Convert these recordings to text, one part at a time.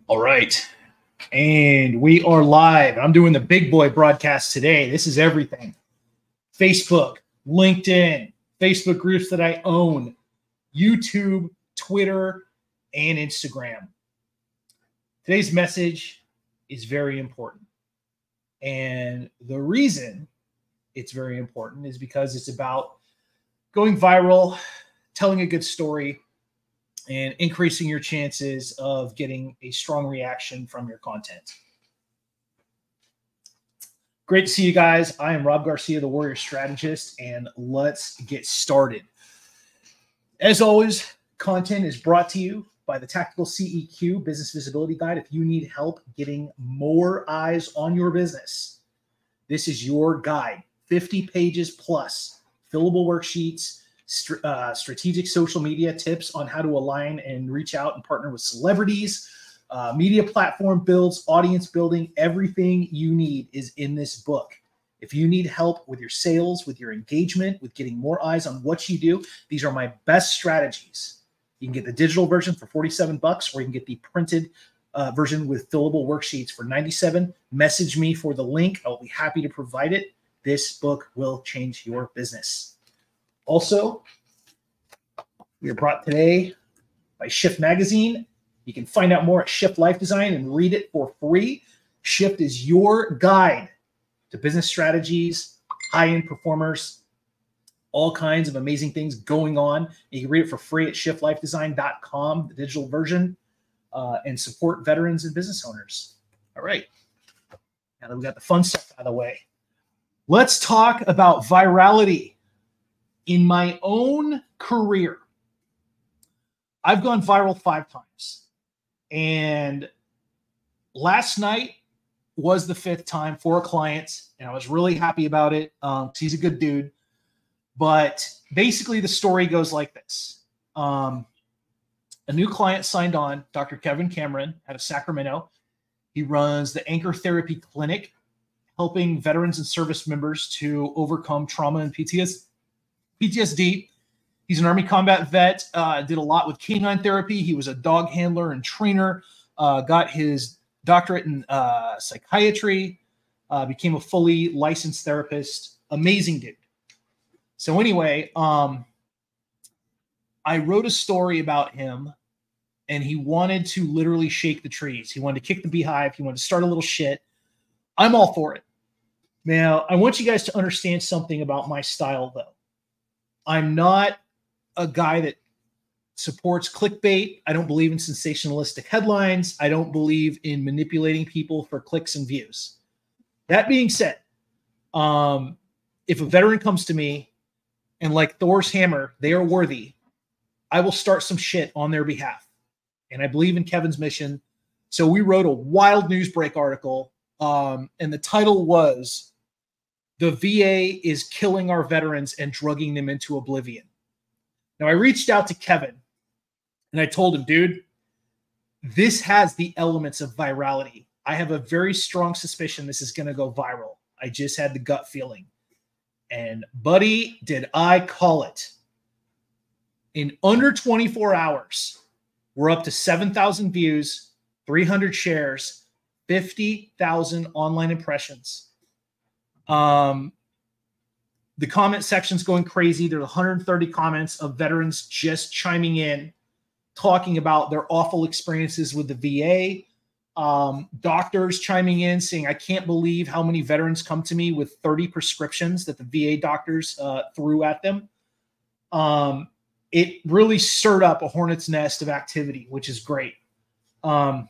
All right. And we are live. I'm doing the big boy broadcast today. This is everything. Facebook, LinkedIn, Facebook groups that I own, YouTube, Twitter, and Instagram. Today's message is very important. And the reason it's very important is because it's about going viral, telling a good story, and increasing your chances of getting a strong reaction from your content. Great to see you guys. I am Rob Garcia, the Warrior Strategist, and let's get started. As always, content is brought to you by the Tactical CEQ Business Visibility Guide. If you need help getting more eyes on your business, this is your guide. 50 pages plus, fillable worksheets, strategic social media tips on how to align and reach out and partner with celebrities, media platform builds, audience building. Everything you need is in this book. If you need help with your sales, with your engagement, with getting more eyes on what you do, these are my best strategies. You can get the digital version for $47, or you can get the printed version with fillable worksheets for $97. Message me for the link. I'll be happy to provide it. This book will change your business. Also, we are brought today by Shift Magazine. You can find out more at Shift Life Design and read it for free. Shift is your guide to business strategies, high-end performers, all kinds of amazing things going on. You can read it for free at shiftlifedesign.com, the digital version, and support veterans and business owners. All right. Now that we got the fun stuff out of the way, let's talk about virality. In my own career, I've gone viral 5 times. And last night was the 5th time for a client, and I was really happy about it. He's a good dude. But basically, the story goes like this. A new client signed on, Dr. Kevin Cameron, out of Sacramento. He runs the Anchor Therapy Clinic, helping veterans and service members to overcome trauma and PTSD. He's an Army combat vet, did a lot with canine therapy. He was a dog handler and trainer, got his doctorate in psychiatry, became a fully licensed therapist. Amazing dude. So anyway, I wrote a story about him, and he wanted to literally shake the trees. He wanted to kick the beehive. He wanted to start a little shit. I'm all for it. Now, I want you guys to understand something about my style, though. I'm not a guy that supports clickbait. I don't believe in sensationalistic headlines. I don't believe in manipulating people for clicks and views. That being said, if a veteran comes to me and, like Thor's hammer, they are worthy, I will start some shit on their behalf. And I believe in Kevin's mission. So we wrote a wild Newsbreak article, and the title was, "The VA is killing our veterans and drugging them into oblivion." Now, I reached out to Kevin and I told him, dude, this has the elements of virality. I have a very strong suspicion this is going to go viral. I just had the gut feeling. And buddy, did I call it. In under 24 hours, we're up to 7,000 views, 300 shares, 50,000 online impressions. The comment section's going crazy. There's 130 comments of veterans just chiming in, talking about their awful experiences with the VA. Doctors chiming in, saying, I can't believe how many veterans come to me with 30 prescriptions that the VA doctors threw at them. It really stirred up a hornet's nest of activity, which is great. But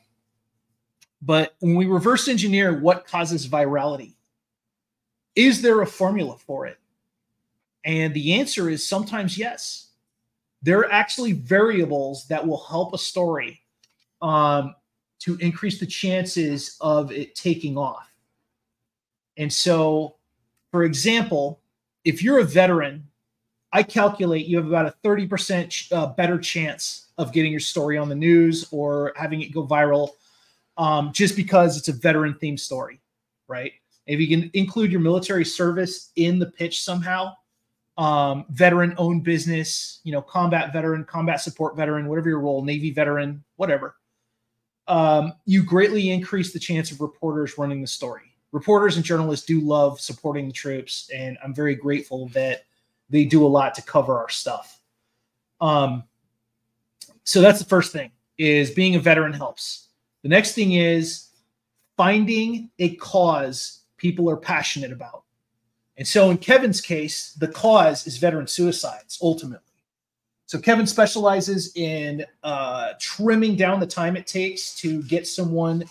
when we reverse engineer what causes virality, is there a formula for it? And the answer is sometimes yes. There are actually variables that will help a story to increase the chances of it taking off. And so, for example, if you're a veteran, I calculate you have about a 30% better chance of getting your story on the news or having it go viral just because it's a veteran-themed story, right? If you can include your military service in the pitch somehow, veteran-owned business, combat veteran, combat support veteran, whatever your role, Navy veteran, whatever. you greatly increase the chance of reporters running the story. Reporters and journalists do love supporting the troops, and I'm very grateful that they do a lot to cover our stuff. So that's the first thing, is being a veteran helps. The next thing is finding a cause people are passionate about. And so in Kevin's case, the cause is veteran suicides, ultimately. So Kevin specializes in trimming down the time it takes to get someone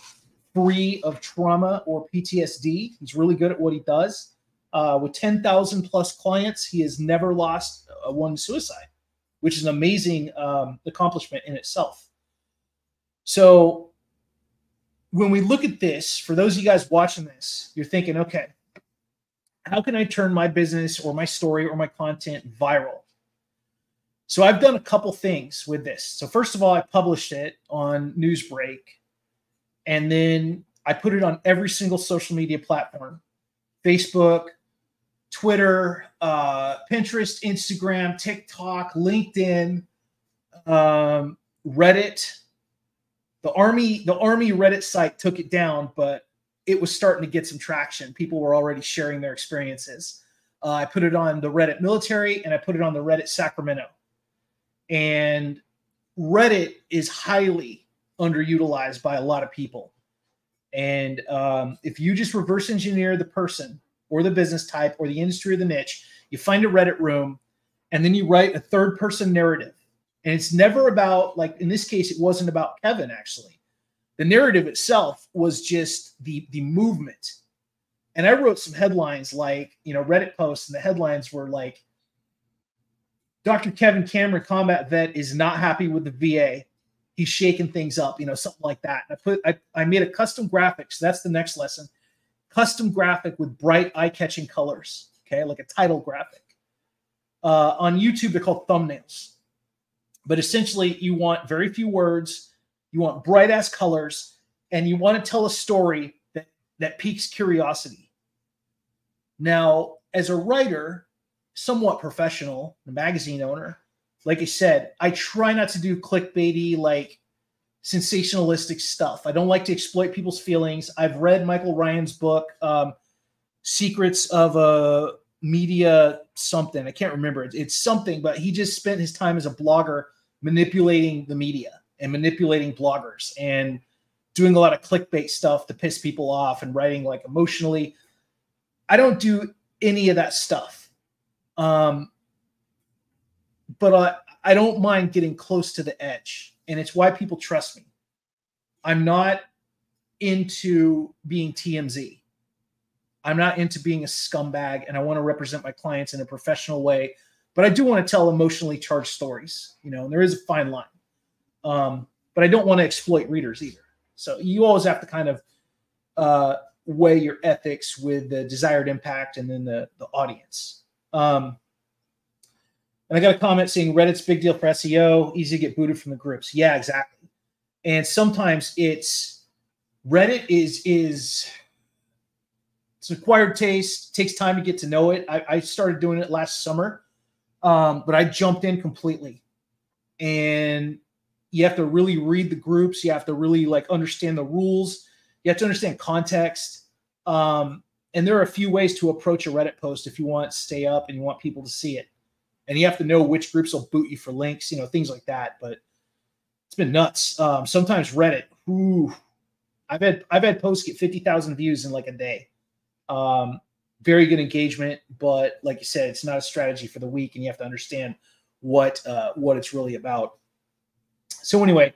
free of trauma or PTSD. He's really good at what he does. With 10,000 plus clients, he has never lost one suicide, which is an amazing accomplishment in itself. So when we look at this, for those of you guys watching this, you're thinking, okay, how can I turn my business or my story or my content viral? So I've done a couple things with this. So first of all, I published it on Newsbreak, and then I put it on every single social media platform: Facebook, Twitter, Pinterest, Instagram, TikTok, LinkedIn, Reddit. The Army Reddit site took it down, but it was starting to get some traction. People were already sharing their experiences. I put it on the Reddit military, and I put it on the Reddit Sacramento. And Reddit is highly underutilized by a lot of people. And if you just reverse engineer the person or the business type or the industry or the niche, you find a Reddit room, and then you write a third person narrative. And it's never about, like in this case, it wasn't about Kevin, actually. The narrative itself was just the movement. And I wrote some headlines like, Reddit posts, and the headlines were like, Dr. Kevin Cameron, combat vet, is not happy with the VA. He's shaking things up, something like that. And I made a custom graphic. So that's the next lesson. Custom graphic with bright, eye-catching colors, okay, like a title graphic. On YouTube, they're called thumbnails. But essentially, you want very few words, you want bright-ass colors, and you want to tell a story that piques curiosity. Now, as a writer, somewhat professional, the magazine owner, like I said, I try not to do clickbaity, like sensationalistic stuff. I don't like to exploit people's feelings. I've read Michael Ryan's book, Secrets of a Media something. I can't remember. It's something, but he just spent his time as a blogger manipulating the media and manipulating bloggers and doing a lot of clickbait stuff to piss people off and writing like emotionally. I don't do any of that stuff. But I don't mind getting close to the edge, and it's why people trust me. I'm not into being TMZ. I'm not into being a scumbag, and I want to represent my clients in a professional way, but I do want to tell emotionally charged stories, and there is a fine line. But I don't want to exploit readers either. So you always have to kind of weigh your ethics with the desired impact and then the audience. And I got a comment saying Reddit's big deal for SEO, easy to get booted from the groups. Yeah, exactly. And sometimes Reddit is it's an acquired taste, takes time to get to know it. I started doing it last summer, but I jumped in completely. And you have to really read the groups. You have to really understand the rules. You have to understand context. And there are a few ways to approach a Reddit post if you want to stay up and you want people to see it. And you have to know which groups will boot you for links, things like that. But it's been nuts. Sometimes Reddit, I've had posts get 50,000 views in like a day. Very good engagement, but like you said, it's not a strategy for the week, and you have to understand what it's really about. So anyway,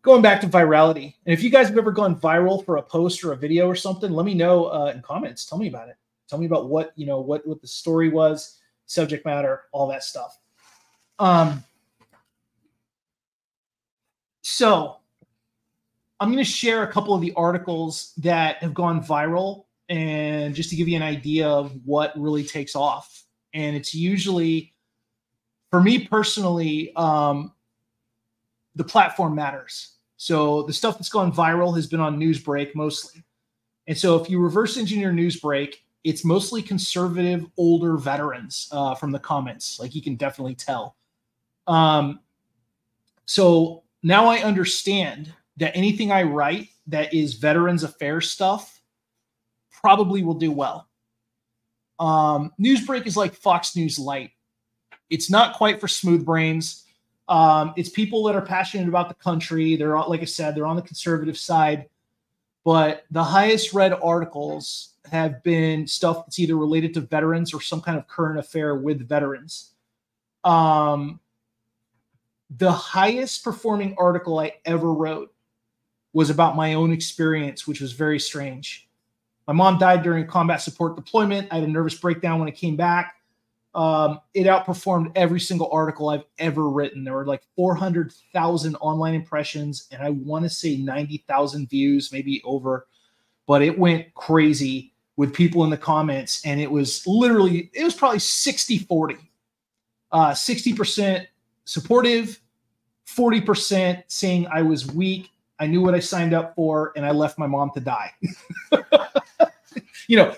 going back to virality, and if you guys have ever gone viral for a post or a video or something, let me know in comments. Tell me about it. Tell me about what the story was, subject matter, all that stuff. So I'm going to share a couple of the articles that have gone viral, and just to give you an idea of what really takes off. And it's usually, for me personally, the platform matters. So the stuff that's gone viral has been on Newsbreak mostly. And so if you reverse engineer Newsbreak, it's mostly conservative, older veterans from the comments. Like, you can definitely tell. So now I understand that anything I write that is Veterans Affairs stuff probably will do well. Newsbreak is like Fox News Light. It's not quite for smooth brains. It's people that are passionate about the country. They're, like I said, they're on the conservative side. But the highest read articles have been stuff that's either related to veterans or some kind of current affair with veterans. The highest performing article I ever wrote was about my own experience, which was very strange. My mom died during a combat support deployment. I had a nervous breakdown when I came back. It outperformed every single article I've ever written. There were like 400,000 online impressions, and I want to say 90,000 views, maybe over. But it went crazy with people in the comments, and it was probably 60-40. 60% supportive, 40% saying I was weak, I knew what I signed up for, and I left my mom to die.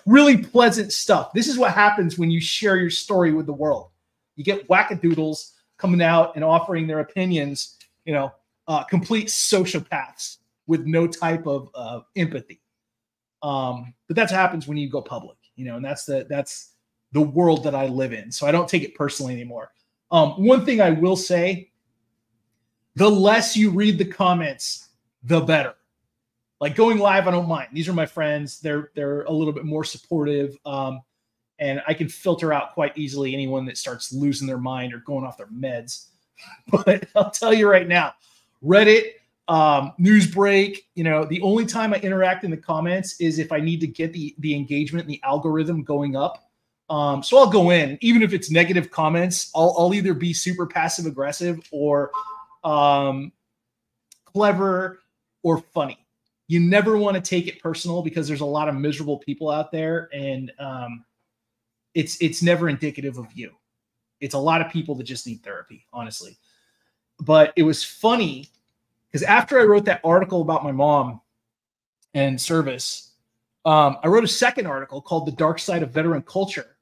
Really pleasant stuff. This is what happens when you share your story with the world. You get wackadoodles coming out and offering their opinions, complete sociopaths with no type of empathy. But that's what happens when you go public, and that's the world that I live in. So I don't take it personally anymore. One thing I will say, the less you read the comments, the better. Like going live, I don't mind. These are my friends. They're a little bit more supportive. And I can filter out quite easily anyone that starts losing their mind or going off their meds. But I'll tell you right now, Reddit, Newsbreak, the only time I interact in the comments is if I need to get the engagement and the algorithm going up. So I'll go in, even if it's negative comments, I'll either be super passive aggressive or clever or funny. You never want to take it personal because there's a lot of miserable people out there, and it's never indicative of you. It's a lot of people that just need therapy, honestly. But it was funny because after I wrote that article about my mom and service, I wrote a second article called The Dark Side of Veteran Culture,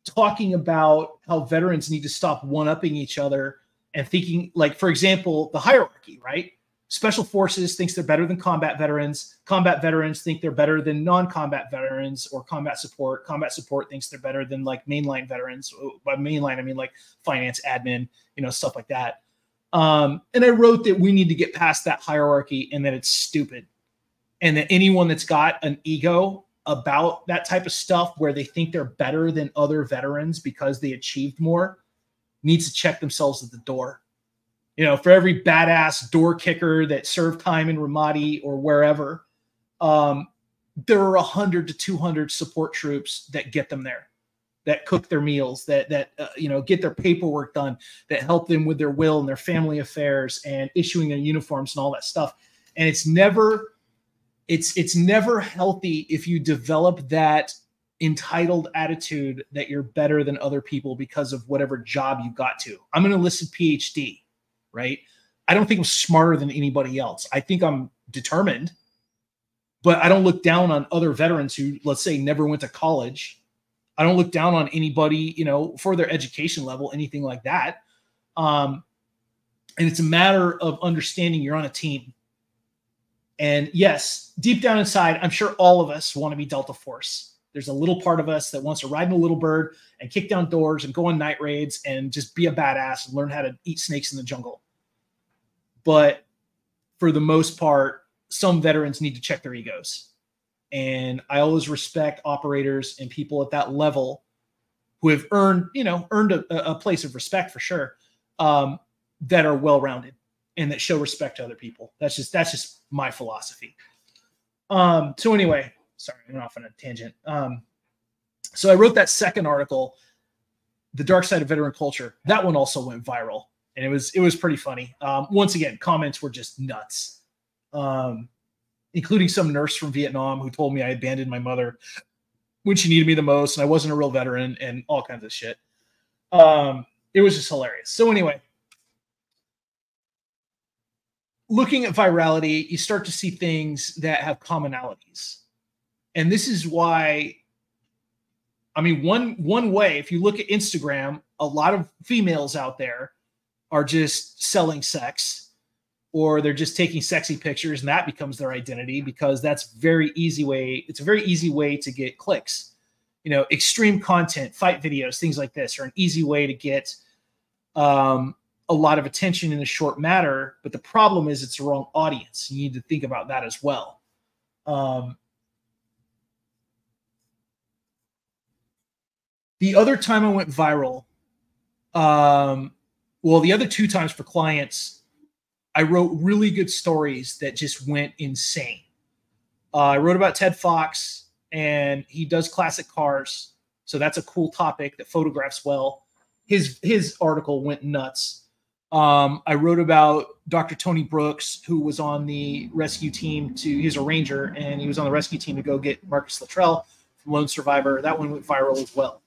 talking about how veterans need to stop one-upping each other and thinking, like, for example, the hierarchy, right? Special Forces thinks they're better than combat veterans. Combat veterans think they're better than non-combat veterans or combat support. Combat support thinks they're better than like mainline veterans. By mainline, I mean like finance, admin, stuff like that. And I wrote that we need to get past that hierarchy and that it's stupid. And that anyone that's got an ego about that type of stuff where they think they're better than other veterans because they achieved more needs to check themselves at the door. For every badass door kicker that served time in Ramadi or wherever, there are 100 to 200 support troops that get them there, that cook their meals, that get their paperwork done, that help them with their will and their family affairs and issuing their uniforms and all that stuff. And it's never healthy if you develop that entitled attitude that you're better than other people because of whatever job you got to. I'm an enlisted PhD. Right? I don't think I'm smarter than anybody else. I think I'm determined, but I don't look down on other veterans who, let's say, never went to college. I don't look down on anybody, for their education level, anything like that. And it's a matter of understanding you're on a team. And yes, deep down inside, I'm sure all of us want to be Delta Force. There's a little part of us that wants to ride in a little bird and kick down doors and go on night raids and just be a badass and learn how to eat snakes in the jungle. But for the most part, some veterans need to check their egos. And I always respect operators and people at that level who have earned a place of respect for sure, that are well-rounded and that show respect to other people. That's just my philosophy. So anyway, sorry, I went off on a tangent. So I wrote that second article, The Dark Side of Veteran Culture. That one also went viral, and it was pretty funny. Once again, comments were just nuts, including some nurse from Vietnam who told me I abandoned my mother when she needed me the most, and I wasn't a real veteran, and all kinds of shit. It was just hilarious. So anyway, looking at virality, you start to see things that have commonalities. And this is why, one way, if you look at Instagram, a lot of females out there are just selling sex. or they're just taking sexy pictures and that becomes their identity, because that's very easy way. It's a very easy way to get clicks. You know, extreme content, fight videos, things like this are an easy way to get a lot of attention in a short matter. But the problem is it's the wrong audience. You need to think about that as well. The other time I went viral, well, the other 2 times for clients, I wrote really good stories that just went insane. I wrote about Ted Fox, and he does classic cars. So that's a cool topic that photographs well. His article went nuts. I wrote about Dr. Tony Brooks, who was on the rescue team he's a ranger, and he was on the rescue team to go get Marcus Luttrell from Lone Survivor. That one went viral as well.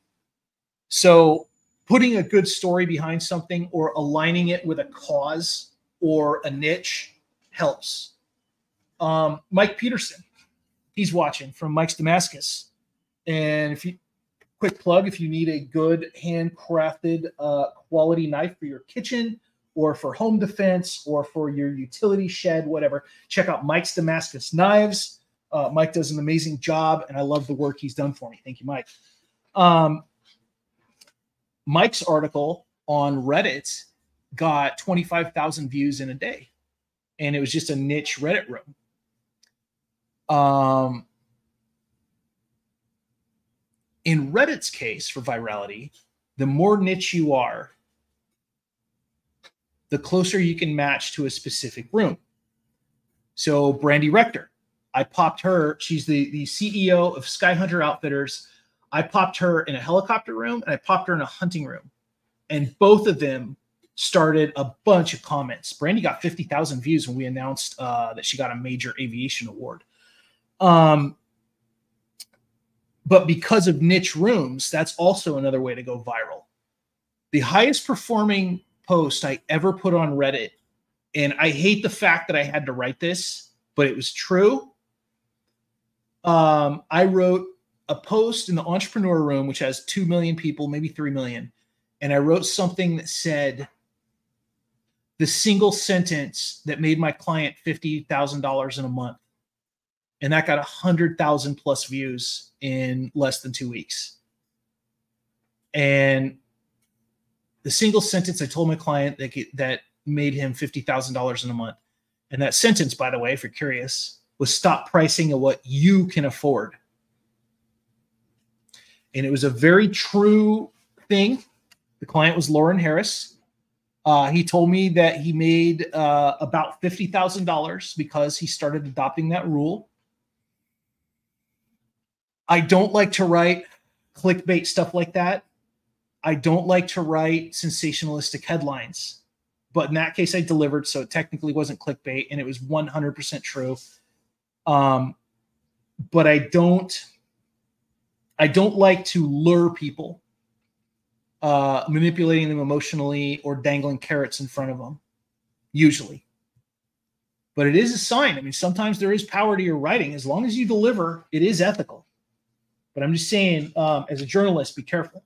So putting a good story behind something or aligning it with a cause or a niche helps. Mike Peterson, he's watching from Mike's Damascus. And quick plug, if you need a good handcrafted quality knife for your kitchen or for home defense or for your utility shed, whatever, check out Mike's Damascus Knives. Mike does an amazing job, and I love the work he's done for me. Thank you, Mike. Mike's article on Reddit got 25,000 views in a day, and it was just a niche Reddit room. In Reddit's case for virality, the more niche you are, the closer you can match to a specific room. So Brandy Rector, I popped her. She's the CEO of Skyhunter Outfitters. I popped her in a helicopter room, and I popped her in a hunting room. And both of them started a bunch of comments. Brandy got 50,000 views when we announced that she got a major aviation award. But because of niche rooms, that's also another way to go viral. The highest performing post I ever put on Reddit, and I hate the fact that I had to write this, but it was true. I wrote a post in the entrepreneur room, which has 2 million people, maybe 3 million. And I wrote something that said, the single sentence that made my client $50,000 in a month. And that got 100,000 plus views in less than 2 weeks. And the single sentence I told my client that made him $50,000 in a month. And that sentence, by the way, if you're curious, was stop pricing at what you can afford. And it was a very true thing. The client was Lauren Harris. He told me that he made about $50,000 because he started adopting that rule. I don't like to write clickbait stuff like that. I don't like to write sensationalistic headlines. But in that case, I delivered, so it technically wasn't clickbait, and it was 100% true. But I don't like to lure people, manipulating them emotionally or dangling carrots in front of them, usually. But it is a sign. I mean, sometimes there is power to your writing. As long as you deliver, it is ethical. But I'm just saying, as a journalist, be careful.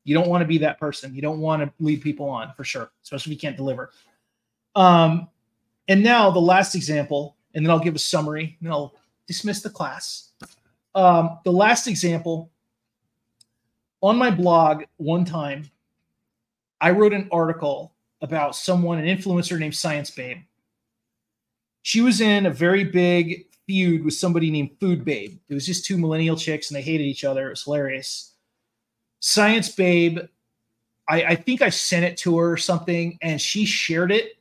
You don't want to be that person. You don't want to lead people on, for sure, especially if you can't deliver. And now the last example, and then I'll give a summary, and I'll dismiss the class. The last example, on my blog one time, I wrote an article about someone, an influencer named Science Babe. She was in a very big feud with somebody named Food Babe. It was just 2 millennial chicks, and they hated each other. It was hilarious. Science Babe, I think I sent it to her or something, and she shared it.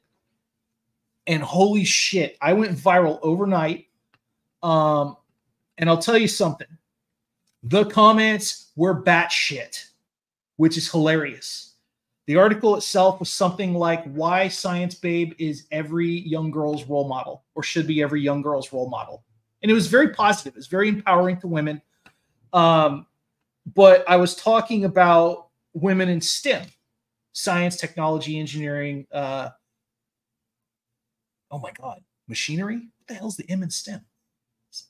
And holy shit, I went viral overnight. And I'll tell you something. The comments were batshit, which is hilarious. The article itself was something like why Science Babe is every young girl's role model, or should be every young girl's role model. And it was very positive. It was very empowering to women. But I was talking about women in STEM, science, technology, engineering. Oh my God, machinery? What the hell's the M in STEM?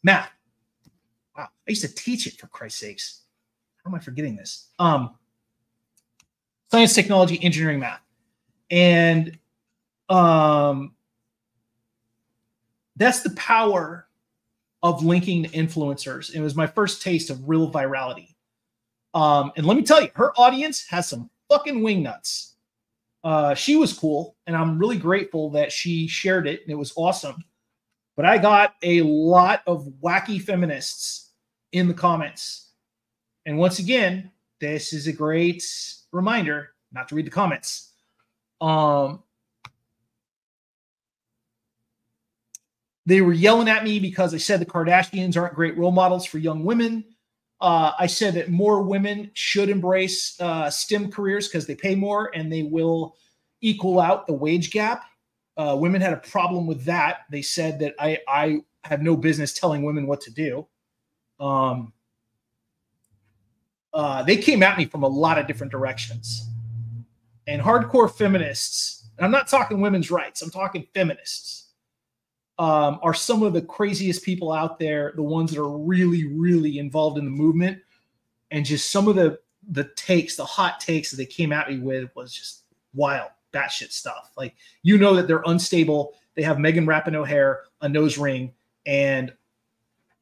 Math. Wow, I used to teach it, for Christ's sakes. How am I forgetting this? Science, technology, engineering, math. And that's the power of linking to influencers. It was my first taste of real virality. And let me tell you, her audience has some fucking wingnuts. She was cool, and I'm really grateful that she shared it, and it was awesome. But I got a lot of wacky feminists in the comments. And once again, this is a great reminder not to read the comments. They were yelling at me because I said the Kardashians aren't great role models for young women. I said that more women should embrace STEM careers because they pay more and they will equal out the wage gap. Women had a problem with that. They said that I have no business telling women what to do. They came at me from a lot of different directions. And hardcore feminists, and I'm not talking women's rights, I'm talking feminists, are some of the craziest people out there, the ones that are really, really involved in the movement. And just some of the takes, the hot takes that they came at me with was just wild, batshit stuff. Like, you know that they're unstable. They have Megan Rapinoe hair, a nose ring, and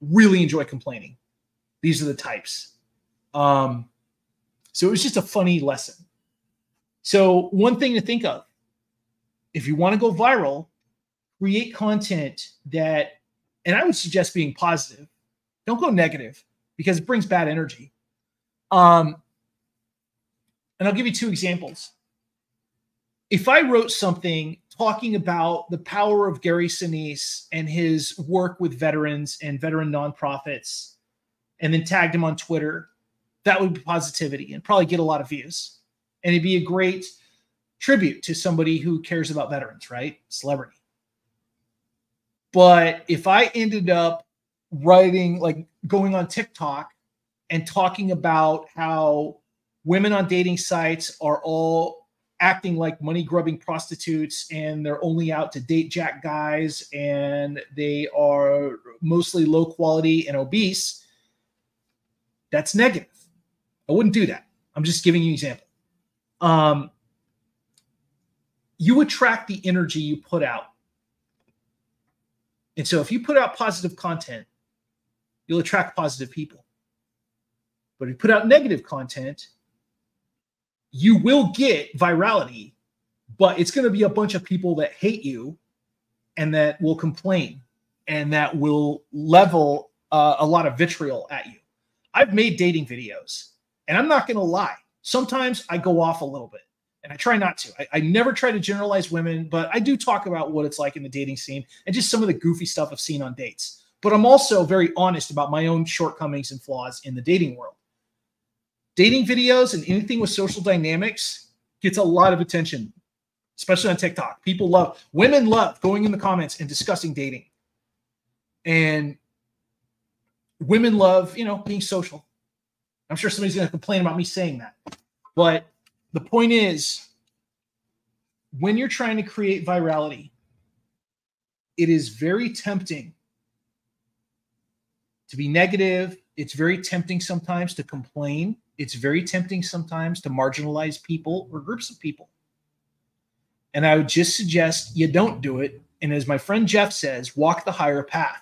really enjoy complaining. These are the types. So it was just a funny lesson. So one thing to think of, if you want to go viral, create content that, and I would suggest being positive. Don't go negative because it brings bad energy. And I'll give you two examples. If I wrote something talking about the power of Gary Sinise and his work with veterans and veteran nonprofits, and then tagged him on Twitter, that would be positivity and probably get a lot of views. And it'd be a great tribute to somebody who cares about veterans, right? Celebrity. But if I ended up writing, like going on TikTok and talking about how women on dating sites are all acting like money-grubbing prostitutes and they're only out to date jack guys and they are mostly low quality and obese, that's negative. I wouldn't do that. I'm just giving you an example. You attract the energy you put out. And so if you put out positive content, you'll attract positive people. But if you put out negative content, you will get virality, but it's going to be a bunch of people that hate you and that will complain and that will level a lot of vitriol at you. I've made dating videos, and I'm not going to lie. Sometimes I go off a little bit, and I try not to. I never try to generalize women, but I do talk about what it's like in the dating scene and just some of the goofy stuff I've seen on dates. But I'm also very honest about my own shortcomings and flaws in the dating world. Dating videos and anything with social dynamics gets a lot of attention, especially on TikTok. Women love going in the comments and discussing dating. And women love, being social. I'm sure somebody's going to complain about me saying that. But the point is, when you're trying to create virality, it is very tempting to be negative. It's very tempting sometimes to complain. It's very tempting sometimes to marginalize people or groups of people. And I would just suggest you don't do it. And as my friend Jeff says, walk the higher path.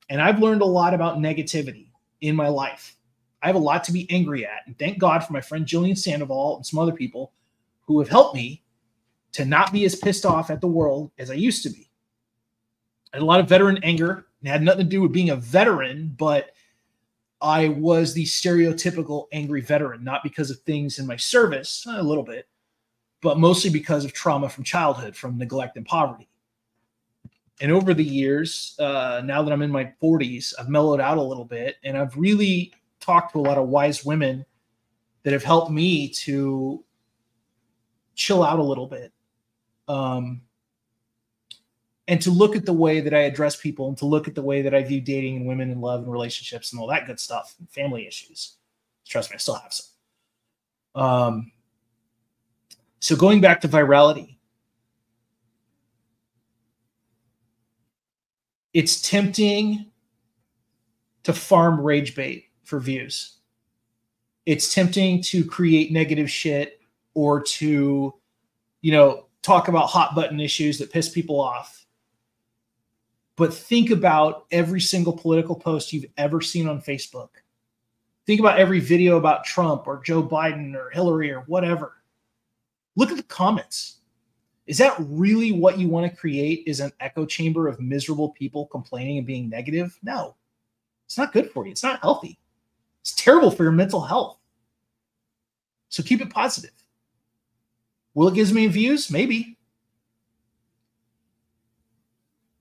And I've learned a lot about negativity in my life. I have a lot to be angry at. And thank God for my friend Jillian Sandoval and some other people who have helped me to not be as pissed off at the world as I used to be. I had a lot of veteran anger. It had nothing to do with being a veteran, but I was the stereotypical angry veteran, not because of things in my service, a little bit, but mostly because of trauma from childhood, from neglect and poverty. And over the years, now that I'm in my 40s, I've mellowed out a little bit, and I've really talked to a lot of wise women that have helped me to chill out a little bit, and to look at the way that I address people and to look at the way that I view dating and women and love and relationships and all that good stuff, and family issues. Trust me, I still have some. So going back to virality, it's tempting to farm rage bait for views. It's tempting to create negative shit or to, talk about hot button issues that piss people off. But think about every single political post you've ever seen on Facebook. Think about every video about Trump or Joe Biden or Hillary or whatever. Look at the comments. Is that really what you want to create, is an echo chamber of miserable people complaining and being negative? No, it's not good for you. It's not healthy. It's terrible for your mental health. So keep it positive. Will it give me views? Maybe.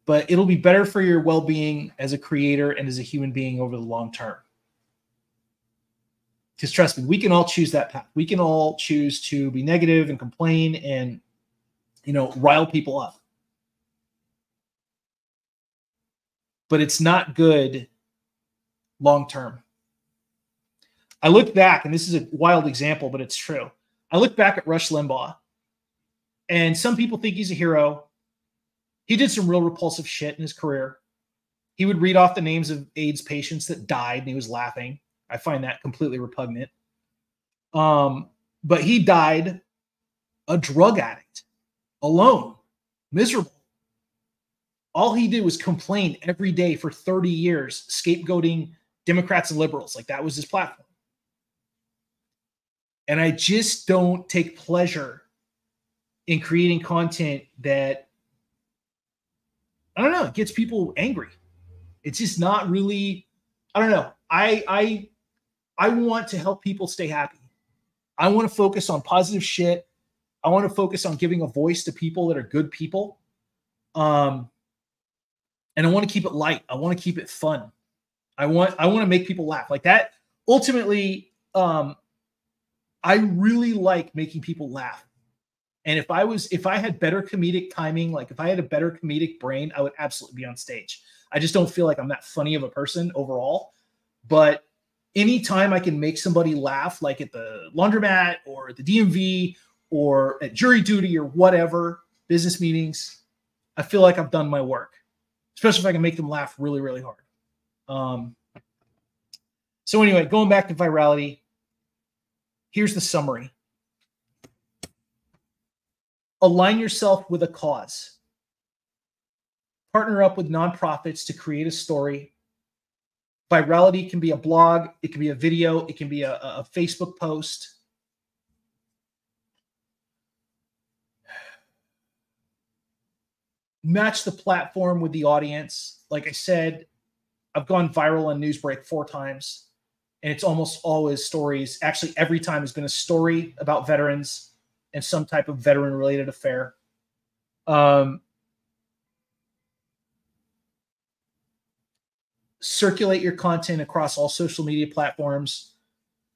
But it'll be better for your well-being as a creator and as a human being over the long term. Because trust me, we can all choose that path. We can all choose to be negative and complain and, rile people up. But it's not good long term. I look back, and this is a wild example, but it's true. I look back at Rush Limbaugh, and some people think he's a hero. He did some real repulsive shit in his career. He would read off the names of AIDS patients that died, and he was laughing. I find that completely repugnant. But he died a drug addict, alone, miserable. All he did was complain every day for 30 years, scapegoating Democrats and liberals. Like, that was his platform. And I just don't take pleasure in creating content that, I don't know, it gets people angry. It's just not really, I don't know. I want to help people stay happy. I want to focus on positive shit. I want to focus on giving a voice to people that are good people. And I want to keep it light. I want to keep it fun. I want to make people laugh like that. Ultimately, I really like making people laugh. And if I had better comedic timing, like if I had a better comedic brain, I would absolutely be on stage. I just don't feel like I'm that funny of a person overall. But anytime I can make somebody laugh, like at the laundromat or at the DMV or at jury duty or whatever, business meetings, I feel like I've done my work, especially if I can make them laugh really, really hard. So anyway, going back to virality, here's the summary. Align yourself with a cause. Partner up with nonprofits to create a story. Virality can be a blog. It can be a video. It can be a Facebook post. Match the platform with the audience. Like I said, I've gone viral on Newsbreak 4 times, and it's almost always stories. Actually, every time has been a story about veterans and some type of veteran-related affair. Circulate your content across all social media platforms.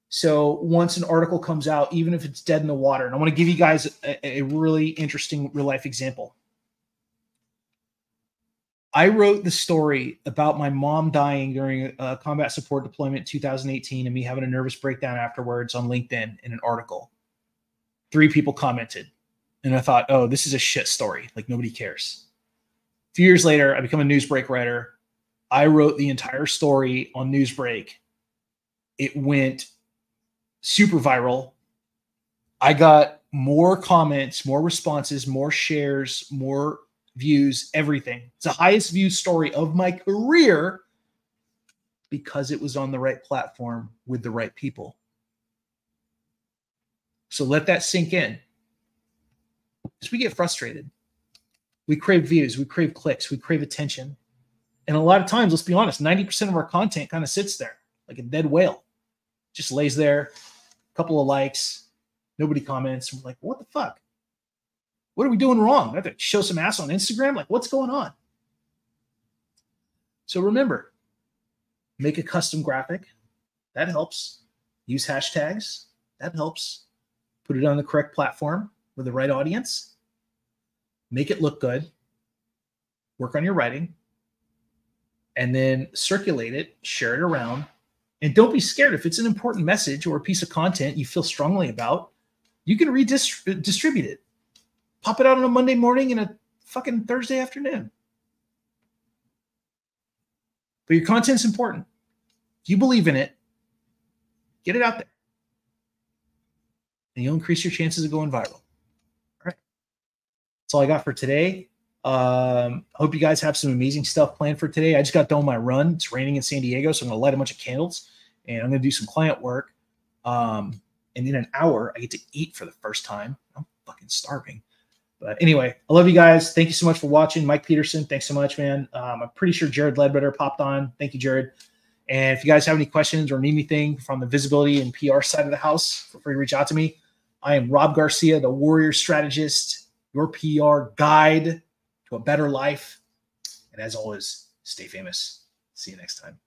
So once an article comes out, even if it's dead in the water, and I want to give you guys a really interesting real-life example. I wrote the story about my mom dying during a combat support deployment in 2018 and me having a nervous breakdown afterwards on LinkedIn in an article. 3 people commented. And I thought, oh, this is a shit story. Like, nobody cares. A few years later, I become a Newsbreak writer. I wrote the entire story on Newsbreak. It went super viral. I got more comments, more responses, more shares, more views, everything. It's the highest viewed story of my career because it was on the right platform with the right people. So let that sink in. Because we get frustrated. We crave views. We crave clicks. We crave attention. And a lot of times, let's be honest, 90% of our content kind of sits there like a dead whale. Just lays there, a couple of likes, nobody comments. We're like, what the fuck? What are we doing wrong? I have to show some ass on Instagram? Like, what's going on? So remember, make a custom graphic. That helps. Use hashtags. That helps. Put it on the correct platform with the right audience. Make it look good. Work on your writing. And then circulate it, share it around. And don't be scared. If it's an important message or a piece of content you feel strongly about, you can redistribute it. Pop it out on a Monday morning and a fucking Thursday afternoon. But your content's important. If you believe in it, get it out there. And you'll increase your chances of going viral. All right. That's all I got for today. Hope you guys have some amazing stuff planned for today. I just got done my run. It's raining in San Diego, so I'm going to light a bunch of candles, and I'm going to do some client work. And in an hour, I get to eat for the first time. I'm fucking starving. But anyway, I love you guys. Thank you so much for watching. Mike Peterson, thanks so much, man. I'm pretty sure Jared Ledbetter popped on. Thank you, Jared. And if you guys have any questions or need anything from the visibility and PR side of the house, feel free to reach out to me. I am Rob Garcia, the Warrior Strategist, your PR guide to a better life. And as always, stay famous. See you next time.